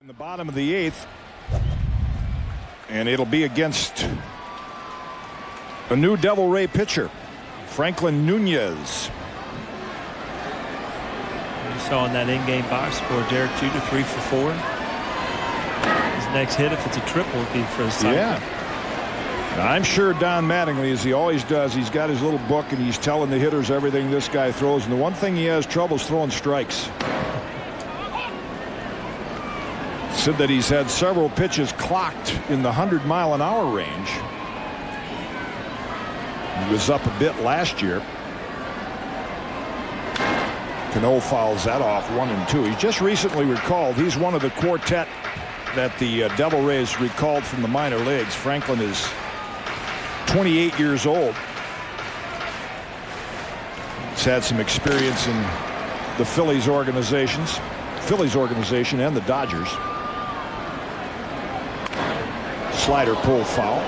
the bottom of the 8th, and it'll be against a new Devil Ray pitcher, Franklin Nunez. You saw in that in-game box score, Derek Jeter 3 for 4. His next hit, if it's a triple, would be for a cycle. Yeah. I'm sure Don Mattingly, as he always does, he's got his little book and he's telling the hitters everything this guy throws. And the one thing he has trouble is throwing strikes. Said that he's had several pitches clocked in the 100-mile-an-hour range. He was up a bit last year. Cano fouls that off 1-2. He's just recently recalled. He's one of the quartet that the Devil Rays recalled from the minor leagues. Franklin is 28 years old. He's had some experience in the Phillies organization and the Dodgers. Slider pull foul.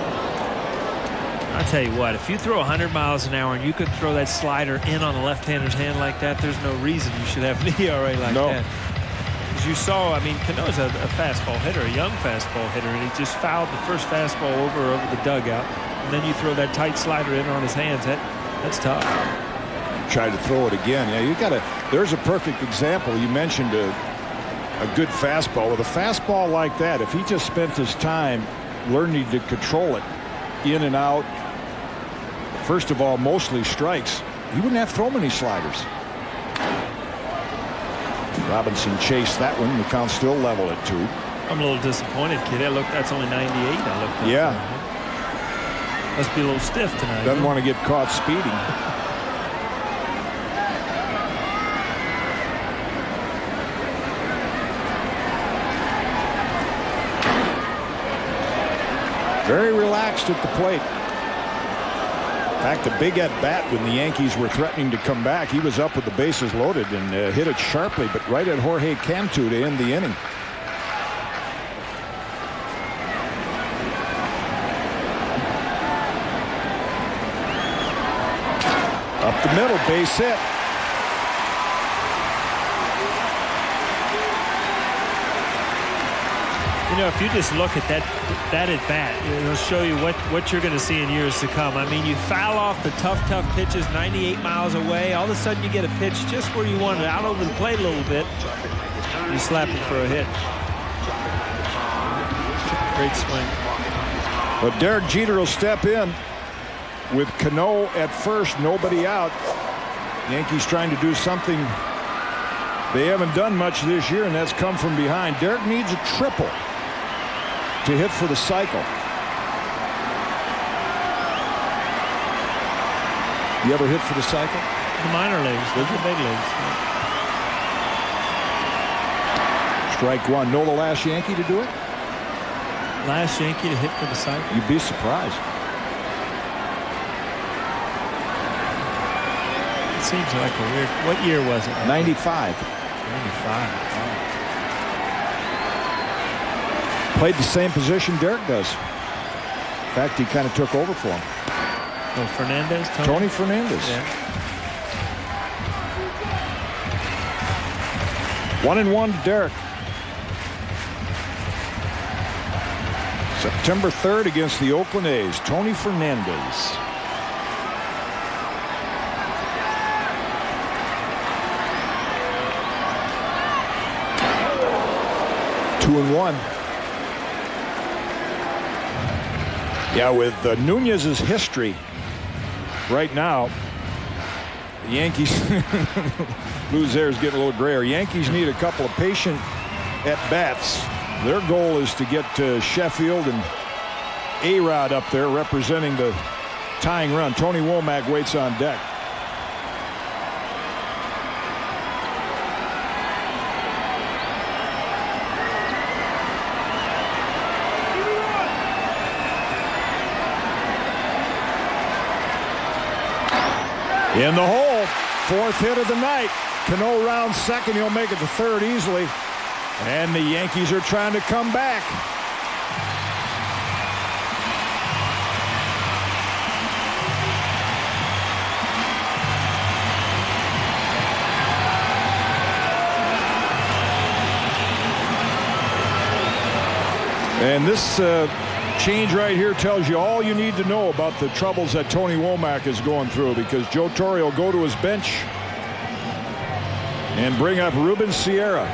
I'll tell you what, if you throw 100 miles an hour and you could throw that slider in on a left-hander's hand like that, there's no reason you should have an ERA like that. As you saw, I mean, Cano's a fastball hitter, a young fastball hitter, and he just fouled the first fastball over the dugout. And then you throw that tight slider in on his hands. That's tough. Tried to throw it again. Yeah, you got to. There's a perfect example. You mentioned a good fastball. With a fastball like that, if he just spent his time learning to control it in and out, first of all, mostly strikes, he wouldn't have to throw many sliders. Robinson chased that one. The count still level at 2. I'm a little disappointed, kid. That's only 98. I looked at. Yeah. Must be a little stiff tonight. Doesn't want to get caught speeding. Very relaxed at the plate. In fact, a big at bat when the Yankees were threatening to come back. He was up with the bases loaded and hit it sharply, but right at Jorge Cantu to end the inning. Up the middle, base hit. You know, if you just look at that at bat, it'll show you what you're going to see in years to come. I mean, you foul off the tough pitches 98 miles away. All of a sudden, you get a pitch just where you want it, out over the plate a little bit. You slap it for a hit. Great swing. But Derek Jeter will step in with Cano at first, nobody out. Yankees trying to do something they haven't done much this year, and that's come from behind. Derek needs a triple to hit for the cycle. You ever hit for the cycle? The minor leagues, the big leagues. Strike one. Know the last Yankee to do it? Last Yankee to hit for the cycle? You'd be surprised. It seems like a weird. What year was it? 95. 95. Wow. Played the same position Derek does. In fact, he kind of took over for him. Oh, Fernandez? Tony Fernandez. Yeah. 1-1 to Derek. September 3rd against the Oakland A's. Tony Fernandez. Two and one. Yeah, with Nunez's history right now, the Yankees lose there is getting a little grayer. Yankees need a couple of patient at bats. Their goal is to get Sheffield and A-Rod up there representing the tying run. Tony Womack waits on deck. In the hole, 4th hit of the night. Cano rounds second. He'll make it to third easily. And the Yankees are trying to come back. And this change right here tells you all you need to know about the troubles that Tony Womack is going through, because Joe Torre will go to his bench and bring up Ruben Sierra.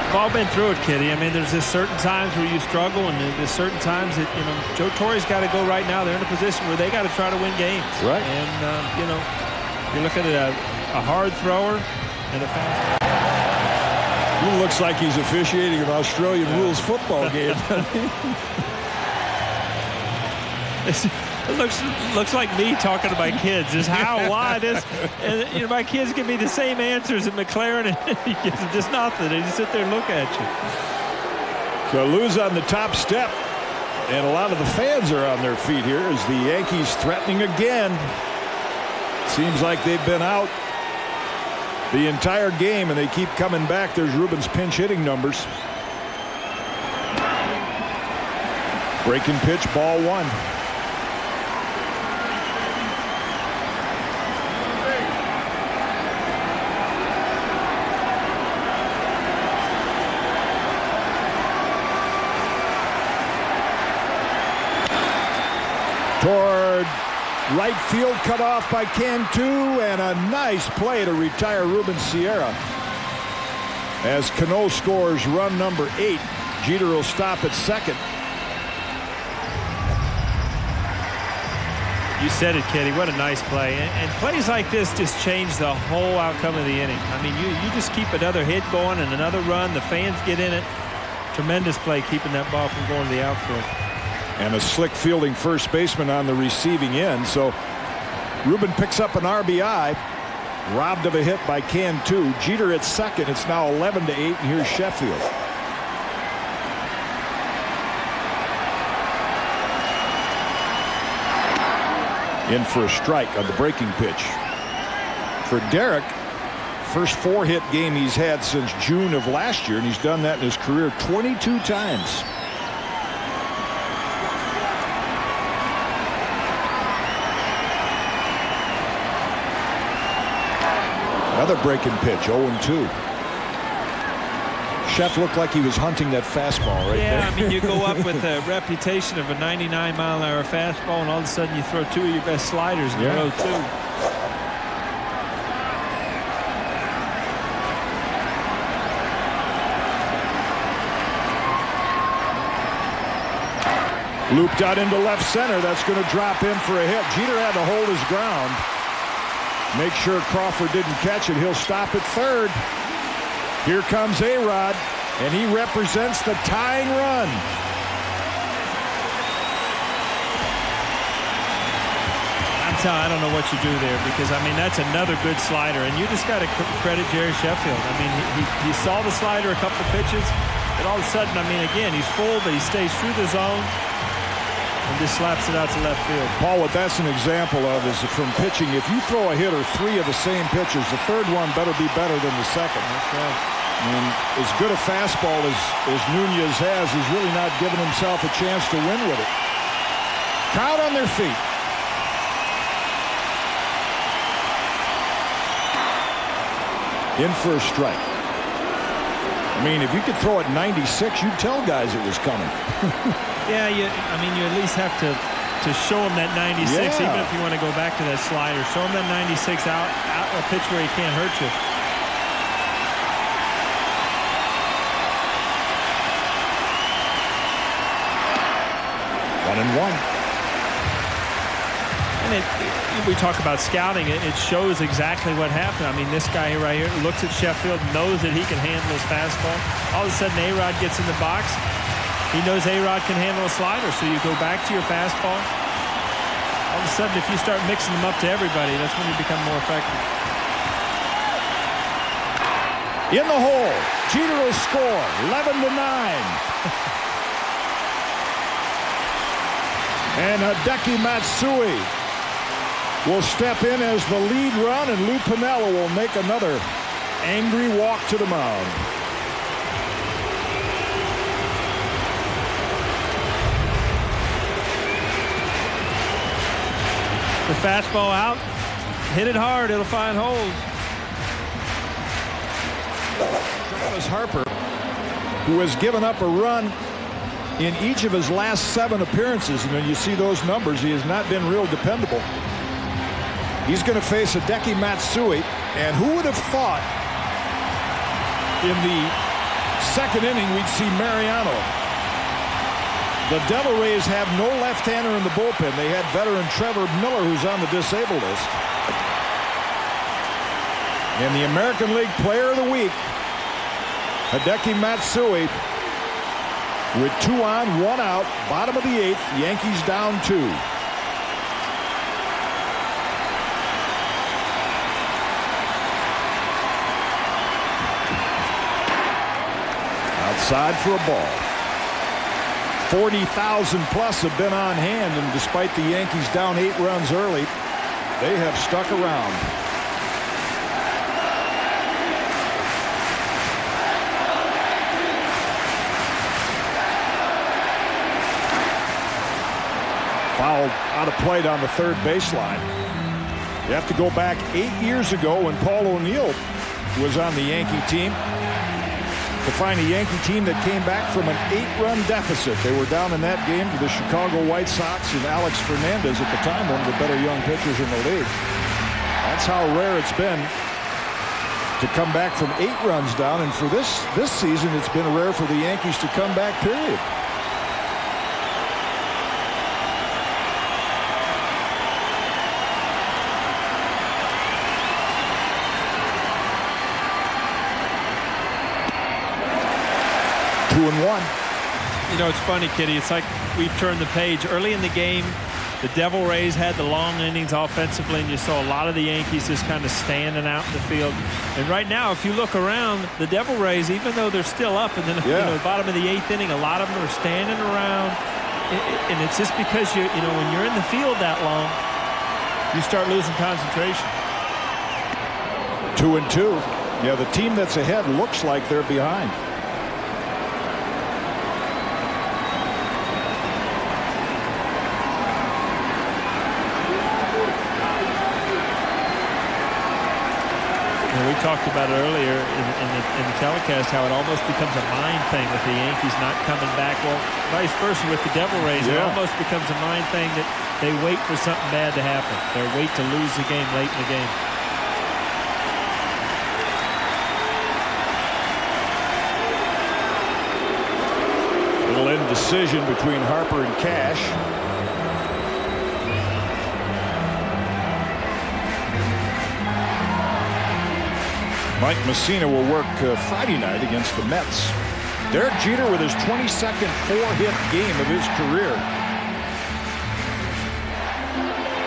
We've all been through it, Kitty. I mean, there's just certain times where you struggle, and there's certain times that, you know, Joe Torre's got to go right now. They're in a position where they got to try to win games. Right. And, you know, you're looking at a hard thrower and a fast. He looks like he's officiating an Australian rules football game. It looks like me talking to my kids. Is how, why, this. And, you know, my kids give me the same answers at McLaren, and he gives them just nothing. They just sit there and look at you. So Lou's on the top step, and a lot of the fans are on their feet here as the Yankees threatening again. Seems like they've been out the entire game, and they keep coming back. There's Ruben's pinch hitting numbers. Breaking pitch, ball one. Toward right field, cut off by Cantu, and a nice play to retire Ruben Sierra. As Cano scores run number 8, Jeter will stop at second. You said it, Kitty. What a nice play. And plays like this just change the whole outcome of the inning. I mean, you just keep another hit going and another run. The fans get in it. Tremendous play keeping that ball from going to the outfield. And a slick fielding first baseman on the receiving end. So Ruben picks up an RBI, robbed of a hit by Cantu. Jeter at second. It's now 11-8, and here's Sheffield. In for a strike on the breaking pitch. For Derek, first 4-hit game he's had since June of last year, and he's done that in his career 22 times. Another breaking pitch, 0-2. Chef looked like he was hunting that fastball right there. Yeah, I mean, you go up with a reputation of a 99-mile-an-hour fastball, and all of a sudden you throw 2 of your best sliders in a row, too. Looped out into left center. That's going to drop in for a hit. Jeter had to hold his ground. Make sure Crawford didn't catch it. He'll stop at third. Here comes A-Rod, and he represents the tying run. I don't know what you do there, because, I mean, that's another good slider, and you just got to credit Jerry Sheffield. I mean, he saw the slider a couple of pitches, and all of a sudden, I mean, again, he's full, but he stays through the zone and just slaps it out to left field. Paul, what that's an example of is from pitching. If you throw a hitter 3 of the same pitches, the third one better be better than the second. That's right. And as good a fastball as Nunez has, he's really not giving himself a chance to win with it. Crowd on their feet. In for a strike. I mean, if you could throw it 96, you'd tell guys it was coming. Yeah, I mean, you at least have to show him that 96, even if you want to go back to that slider. Show him that 96 out a pitch where he can't hurt you. 1-1. And we talk about scouting. It shows exactly what happened. I mean, this guy right here looks at Sheffield, knows that he can handle his fastball. All of a sudden, A-Rod gets in the box. He knows A-Rod can handle a slider, so you go back to your fastball. All of a sudden, if you start mixing them up to everybody, that's when you become more effective. In the hole, Jeter will score, 11-9. And Hideki Matsui will step in as the lead run, and Lou Piniella will make another angry walk to the mound. fastball out. Hit it hard. It'll find holes. Travis Harper, who has given up a run in each of his last 7 appearances, and when you see those numbers, he has not been real dependable. He's going to face Hideki Matsui, and who would have thought in the second inning we'd see Mariano. The Devil Rays have no left-hander in the bullpen. They had veteran Trevor Miller, who's on the disabled list. And the American League Player of the Week, Hideki Matsui, with 2 on, 1 out, bottom of the 8th, Yankees down 2. Outside for a ball. 40,000 plus have been on hand, and despite the Yankees down 8 runs early, they have stuck around. Foul out of play on the third baseline. You have to go back 8 years ago when Paul O'Neill was on the Yankee team to find a Yankee team that came back from an 8-run deficit. They were down in that game to the Chicago White Sox and Alex Fernandez, at the time one of the better young pitchers in the league. That's how rare it's been to come back from 8 runs down, and for this season it's been rare for the Yankees to come back, period. Two and one. You know, it's funny, Kitty. It's like we've turned the page. Early in the game, the Devil Rays had the long innings offensively, and you saw a lot of the Yankees just kind of standing out in the field. And right now, if you look around, the Devil Rays, even though they're still up, and then you know, bottom of the 8th inning, a lot of them are standing around. And it's just because you know, when you're in the field that long, you start losing concentration. 2 and 2. Yeah, the team that's ahead looks like they're behind. We talked about it earlier in the telecast, how it almost becomes a mind thing with the Yankees not coming back. Well, vice versa with the Devil Rays. It almost becomes a mind thing that they wait for something bad to happen. They wait to lose the game late in the game. Little indecision between Harper and Cash. Mike Messina will work Friday night against the Mets. Derek Jeter with his 22nd 4-hit game of his career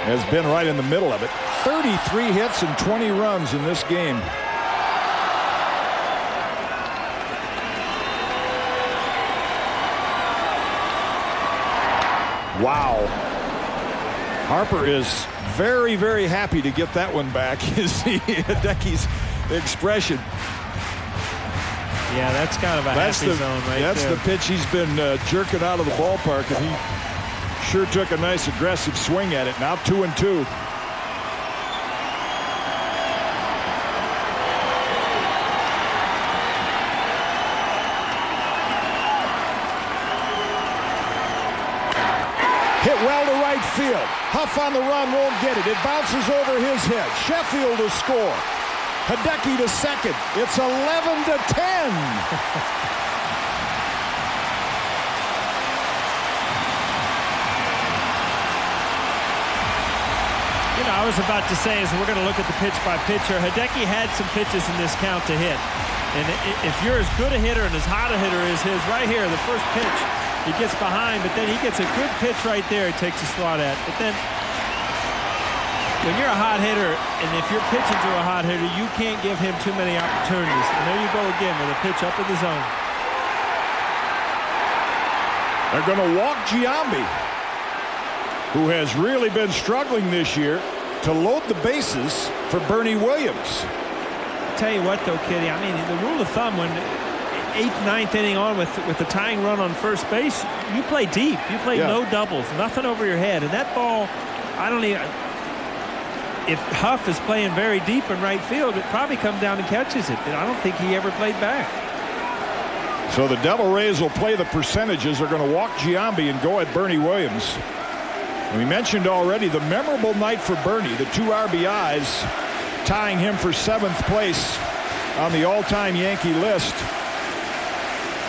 has been right in the middle of it. 33 hits and 20 runs in this game. Wow. Harper is very, very happy to get that one back. You see Hideki's expression. Yeah, that's kind of a happy zone right there. That's the pitch he's been jerking out of the ballpark, and he sure took a nice aggressive swing at it. Now 2 and 2. Hit well to right field. Huff on the run, won't get it. It bounces over his head. Sheffield to score. Hideki to second. It's 11-10. You know, I was about to say, as we're going to look at the pitch by pitcher, Hideki had some pitches in this count to hit. And if you're as good a hitter and as hot a hitter as his, right here, the first pitch, he gets behind, but then he gets a good pitch right there he takes a swat at. But then when you're a hot hitter, and if you're pitching to a hot hitter, you can't give him too many opportunities. And there you go again with a pitch up in the zone. They're going to walk Giambi, who has really been struggling this year, to load the bases for Bernie Williams. I'll tell you what, though, Kitty, I mean, the rule of thumb when 8th, 9th inning on with the tying run on first base, you play deep. You play no doubles, nothing over your head. And that ball, if Huff is playing very deep in right field, it probably comes down and catches it. And I don't think he ever played back. So the Devil Rays will play the percentages. They're going to walk Giambi and go at Bernie Williams. We mentioned already the memorable night for Bernie, the 2 RBIs, tying him for 7th place on the all-time Yankee list.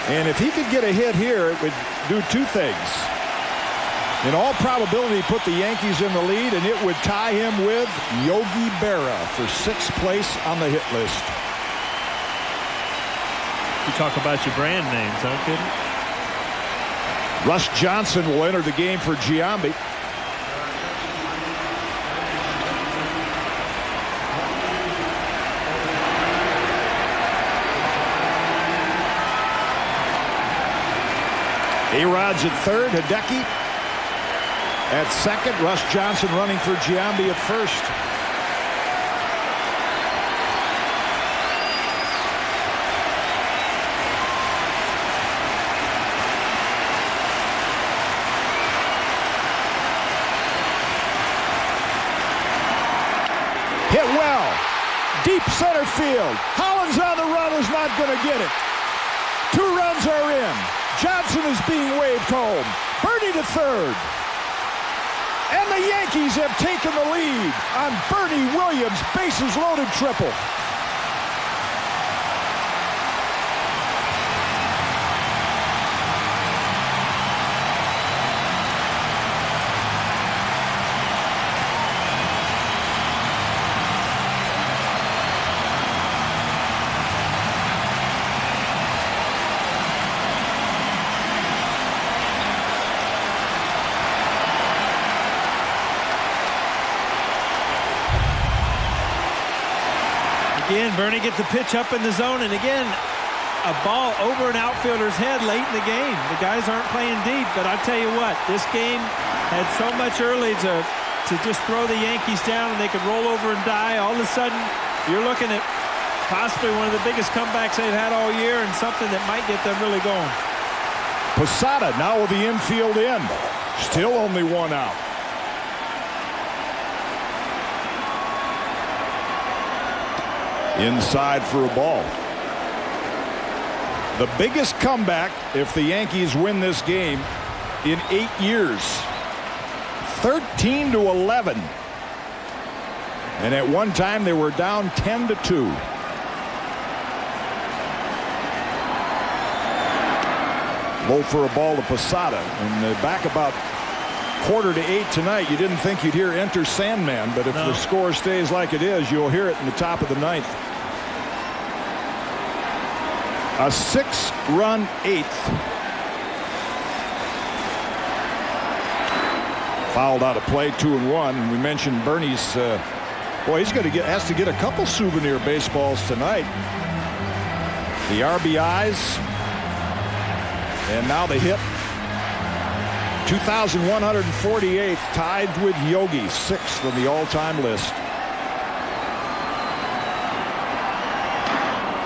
And if he could get a hit here, it would do 2 things. In all probability, put the Yankees in the lead, and it would tie him with Yogi Berra for 6th place on the hit list. You talk about your brand names, huh, kid? Russ Johnson will enter the game for Giambi. A-Rod's at third, Hideki at second, Russ Johnson running for Giambi at first. Hit well, deep center field. Hollins on the run is not going to get it. 2 runs are in. Johnson is being waved home. Bernie to third. And the Yankees have taken the lead on Bernie Williams' bases loaded triple. Again, Bernie gets the pitch up in the zone, and again, a ball over an outfielder's head late in the game. The guys aren't playing deep, but I tell you what, this game had so much early to just throw the Yankees down, and they could roll over and die. All of a sudden, you're looking at possibly one of the biggest comebacks they've had all year, and something that might get them really going. Posada now with the infield in. Still only 1 out. Inside for a ball. The biggest comeback if the Yankees win this game in 8 years. 13-11. And at one time they were down 10-2. Low for a ball to Posada. And back about 7:45 tonight, you didn't think you'd hear "Enter Sandman," but if the score stays like it is, you'll hear it in the top of the 9th. A 6-run 8th. Fouled out of play, 2-1. And we mentioned Bernie's. Boy, he's going to has to get a couple souvenir baseballs tonight. The RBIs, and now the hit. 2,148th, tied with Yogi, 6th on the all-time list.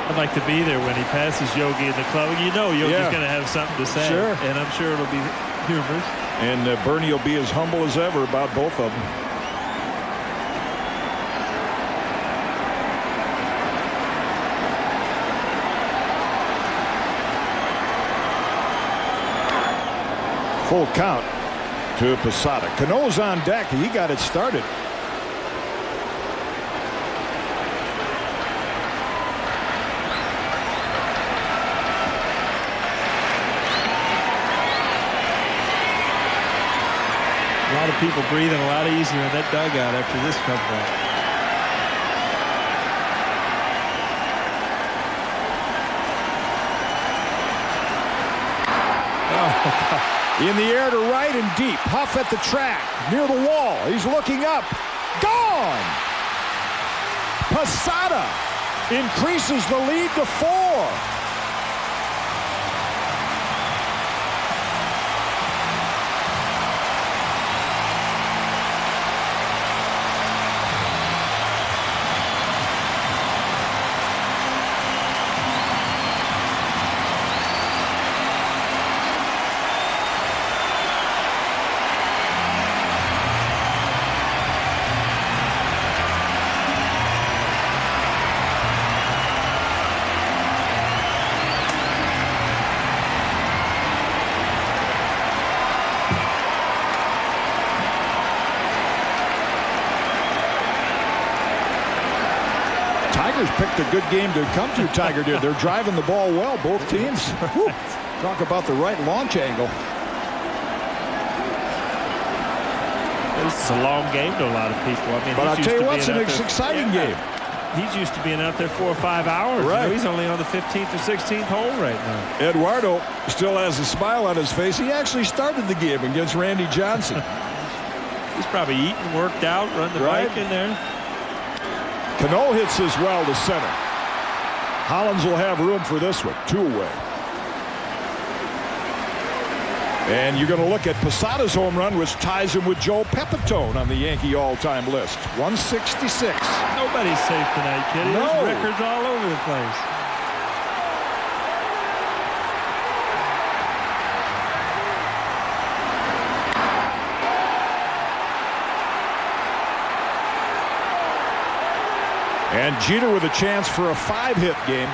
I'd like to be there when he passes Yogi in the club. You know Yogi's going to have something to say. Sure. And I'm sure it'll be humorous. And Bernie will be as humble as ever about both of them. Full count to Posada. Cano's on deck. He got it started. A lot of people breathing a lot easier in that dugout after this comeback. In the air to right and deep. Huff at the track, near the wall. He's looking up. Gone! Posada increases the lead to 4. Tigers picked a good game to come to. Tiger did. They're driving the ball well, both teams. Talk about the right launch angle. This is a long game to a lot of people. I mean, but I'll tell you what, it's an exciting game. He's used to being out there 4 or 5 hours. Right. You know, he's only on the 15th or 16th hole right now. Eduardo still has a smile on his face. He actually started the game against Randy Johnson. He's probably eaten, worked out, run the bike in there. Cano hits as well to center. Hollins will have room for this one. 2 away. And you're going to look at Posada's home run, which ties him with Joe Pepitone on the Yankee all-time list. 166. Nobody's safe tonight, kid. No. There's records all over the place. And Jeter with a chance for a 5-hit game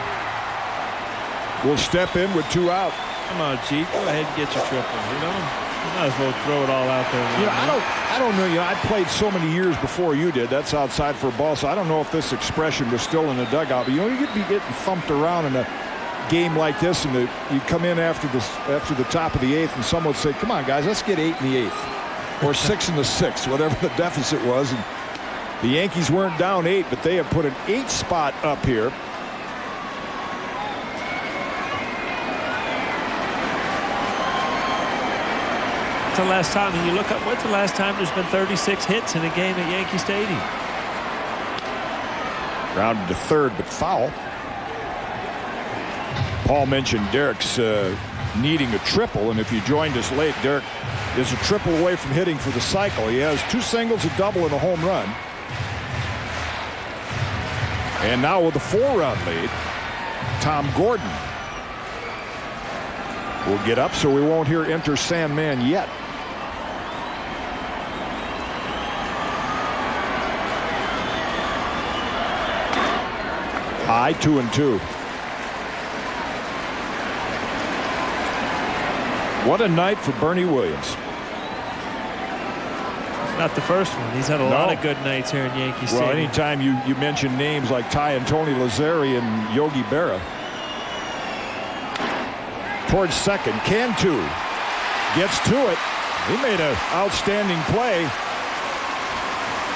will step in with 2 out. Come on, Jeet. Go ahead and get your triple. You know, you might as well throw it all out there. I don't know. I played so many years before you did. That's outside for a ball, so I don't know if this expression was still in the dugout. But you could be getting thumped around in a game like this, and you come in after the top of the 8th, and someone would say, "Come on, guys, let's get 8 in the 8th, or 6 in the 6th, whatever the deficit was." And the Yankees weren't down 8, but they have put an 8 spot up here. The last time, and you look up, what's the last time there's been 36 hits in a game at Yankee Stadium? Grounded to third, but foul. Paul mentioned Derek's needing a triple, and if you joined us late, Derek is a triple away from hitting for the cycle. He has 2 singles, a double, and a home run. And now with a 4-run lead, Tom Gordon will get up, so we won't hear Enter Sandman yet. High 2-2. What a night for Bernie Williams. Not the first one. He's had a lot of good nights here in Yankee Stadium. Well, anytime you mention names like Ty and Tony Lazzari and Yogi Berra. Towards second, Cantu gets to it. He made an outstanding play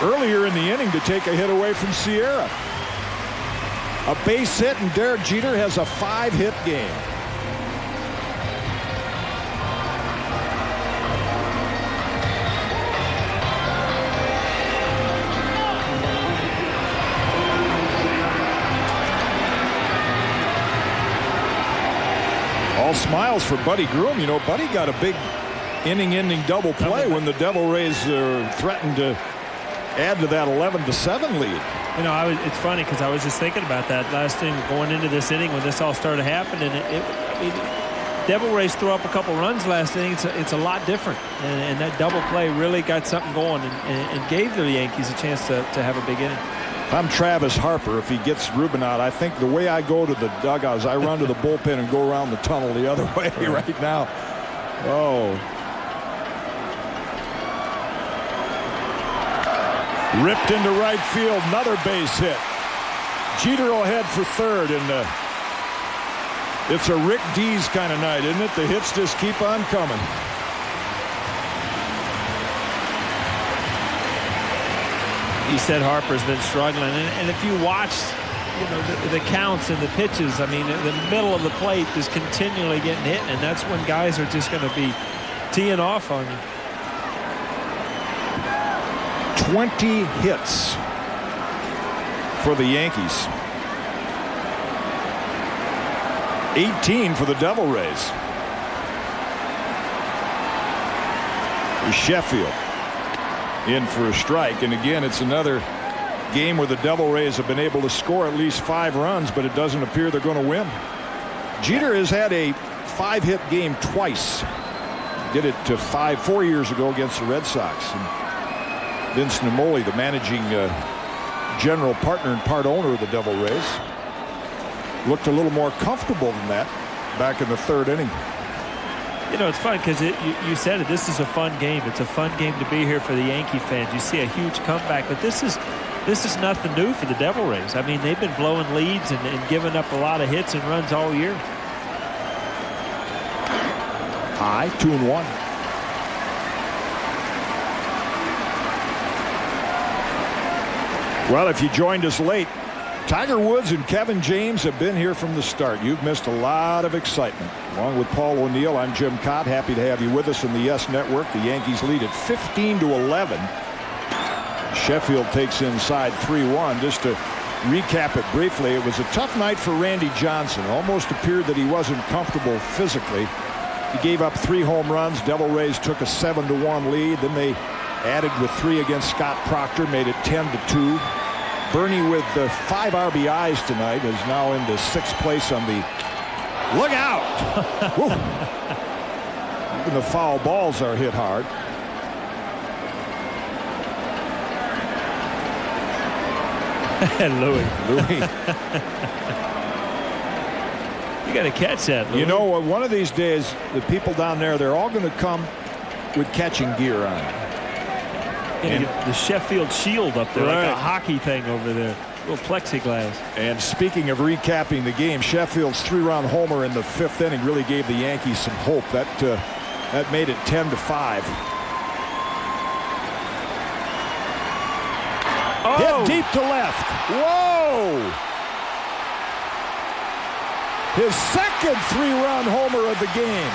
earlier in the inning to take a hit away from Sierra. A base hit, and Derek Jeter has a 5-hit game. All smiles for Buddy Groom. You know, Buddy got a big inning-ending double play when the Devil Rays threatened to add to that 11-7 lead. You know, it's funny because I was just thinking about that last thing going into this inning when this all started happening. I mean, Devil Rays threw up a couple runs last inning. It's a lot different, and that double play really got something going and gave the Yankees a chance to have a big inning. If I'm Travis Harper, if he gets Ruben out, I think the way I go to the dugout is I run to the bullpen and go around the tunnel the other way right now. Oh. Ripped into right field, another base hit. Jeter will head for third, and it's a Rick Dees kind of night, isn't it? The hits just keep on coming. He said Harper's been struggling, and if you watch, you know, the counts and the pitches, I mean, the middle of the plate is continually getting hit, and that's when guys are just going to be teeing off on you. 20 hits for the Yankees. 18 for the Devil Rays. Sheffield in for a strike, and again it's another game where the Devil Rays have been able to score at least 5 runs, but it doesn't appear they're going to win. Jeter has had a 5-hit game twice. Did it 4 years ago against the Red Sox. And Vince Namoli, the managing general partner and part owner of the Devil Rays, looked a little more comfortable than that back in the 3rd inning. You know, it's fun because you said it. This is a fun game. It's a fun game to be here for the Yankee fans. You see a huge comeback, but this is This is nothing new for the Devil Rays. I mean, they've been blowing leads and giving up a lot of hits and runs all year. High, 2-1. Well, if you joined us late, Tiger Woods and Kevin James have been here from the start. You've missed a lot of excitement. Along with Paul O'Neill, I'm Jim Cott. Happy to have you with us in the YES Network. The Yankees lead at 15-11. Sheffield takes inside 3-1. Just to recap it briefly, it was a tough night for Randy Johnson. Almost appeared that he wasn't comfortable physically. He gave up 3 home runs. Devil Rays took a 7-1 lead. Then they added with 3 against Scott Proctor, made it 10-2. Bernie with 5 RBIs tonight is now into 6th place on the look out. Even the foul balls are hit hard. Louis. You got to catch that, Louis. You know what? One of these days, the people down there, they're all going to come with catching gear on. And the Sheffield shield up there, like a hockey thing over there. Little plexiglass. And speaking of recapping the game, Sheffield's 3-run homer in the 5th inning really gave the Yankees some hope. That made it 10-5. Oh. Hit deep to left. Whoa! His second 3-run homer of the game.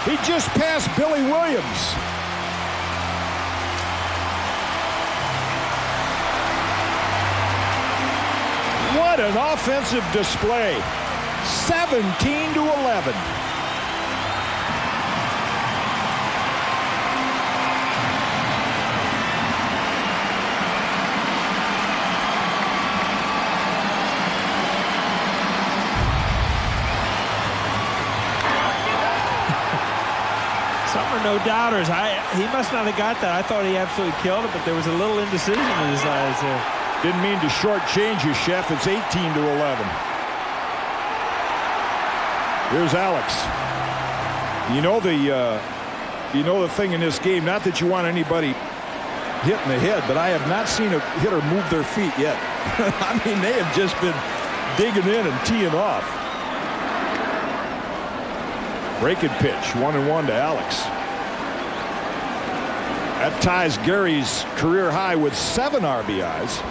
He just passed Billy Williams. What an offensive display. 17-11. Some are no doubters. He must not have got that. I thought he absolutely killed it, but there was a little indecision in his eyes there. Didn't mean to shortchange you, Chef. It's 18-11. Here's Alex. You know the thing in this game, not that you want anybody hit in the head, but I have not seen a hitter move their feet yet. I mean, they have just been digging in and teeing off. Breaking pitch, 1-1 to Alex. That ties Gary's career high with 7 RBIs.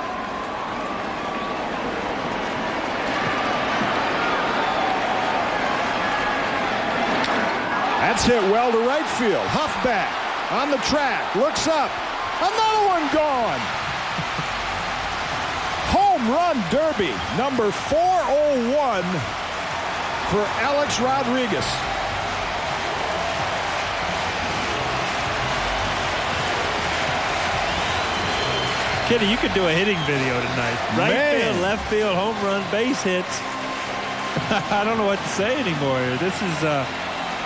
That's hit well to right field. Huff back on the track, looks up. Another one gone. Home run derby number 401 for Alex Rodriguez. Kitty, you could do a hitting video tonight. Right field, left field, home run, base hits. I don't know what to say anymore here.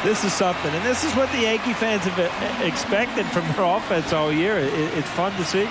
This is something, and this is what the Yankee fans have expected from their offense all year. It's fun to see.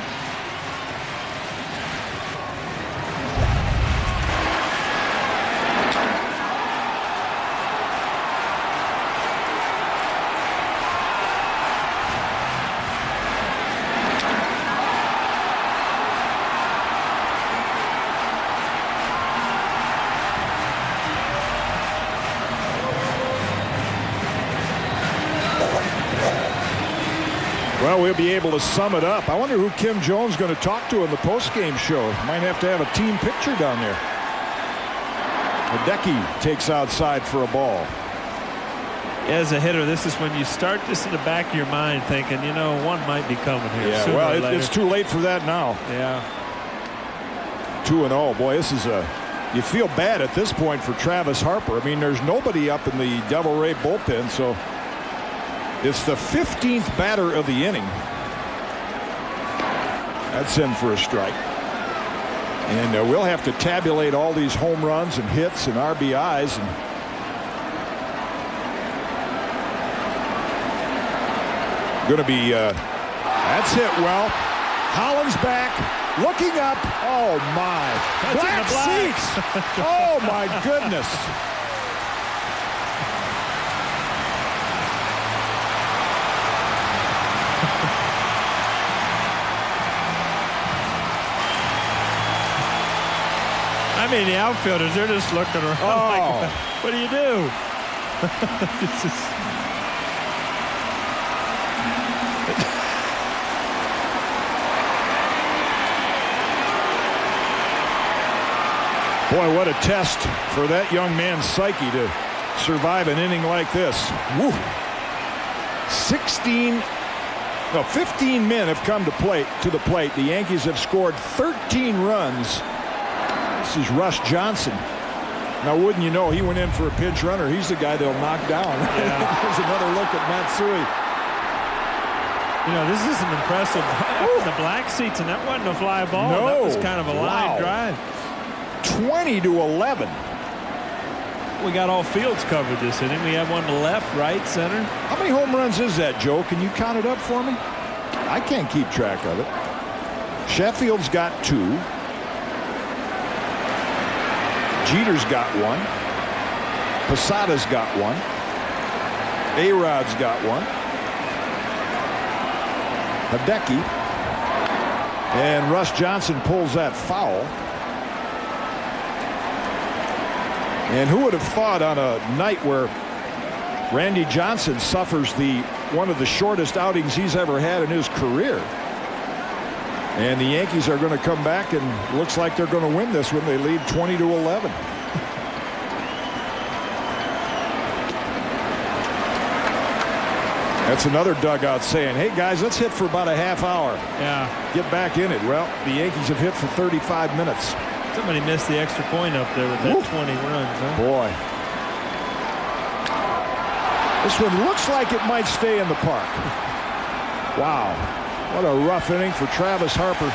Well, we'll be able to sum it up. I wonder who Kim Jones is going to talk to in the postgame show. Might have to have a team picture down there. Hideki takes outside for a ball. As a hitter, this is when you start this in the back of your mind thinking, you know, one might be coming here. Yeah, well, it's too late for that now. Yeah. 2-0. Boy, this is you feel bad at this point for Travis Harper. I mean, there's nobody up in the Devil Ray bullpen, so it's the 15th batter of the inning. That's in for a strike. And we'll have to tabulate all these home runs and hits and RBIs. And going to be, that's hit well. Holland's back, looking up. Oh, my. Black seats. Oh, my goodness. I mean, the outfielders, they're just looking around like, what do you do? It's just... Boy, what a test for that young man's psyche to survive an inning like this. Woo. 15 men have come to the plate. The Yankees have scored 13 runs. This is Russ Johnson. Now, wouldn't you know, he went in for a pinch runner. He's the guy they'll knock down. Yeah. Here's another look at Matsui. You know, this is an impressive. The black seats, and that wasn't a fly ball. No. That was kind of a line drive. 20-11. We got all fields covered this inning. We have one to left, right, center. How many home runs is that, Joe? Can you count it up for me? I can't keep track of it. Sheffield's got 2. Jeter's got 1. Posada's got 1. A-Rod's got 1. Hideki. And Russ Johnson pulls that foul. And who would have thought on a night where Randy Johnson suffers one of the shortest outings he's ever had in his career. And the Yankees are going to come back, and looks like they're going to win this when they lead 20-11. That's another dugout saying, hey, guys, let's hit for about a half hour. Yeah. Get back in it. Well, the Yankees have hit for 35 minutes. Somebody missed the extra point up there with that 20 runs. Huh? Boy. This one looks like it might stay in the park. Wow. What a rough inning for Travis Harper.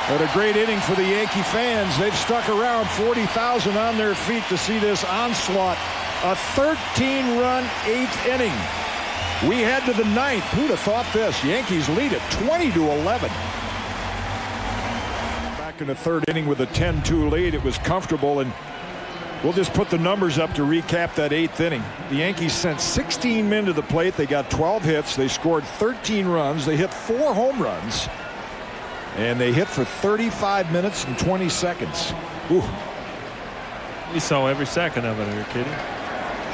But a great inning for the Yankee fans. They've stuck around, 40,000 on their feet to see this onslaught. A 13-run 8th inning. We head to the 9th. Who'd have thought this? Yankees lead it 20-11. Back in the 3rd inning with a 10-2 lead. It was comfortable, and we'll just put the numbers up to recap that 8th inning. The Yankees sent 16 men to the plate. They got 12 hits. They scored 13 runs. They hit 4 home runs. And they hit for 35 minutes and 20 seconds. Ooh. We saw every second of it. Are you kidding?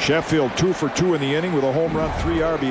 Sheffield 2 for 2 in the inning with a home run, 3 RBI.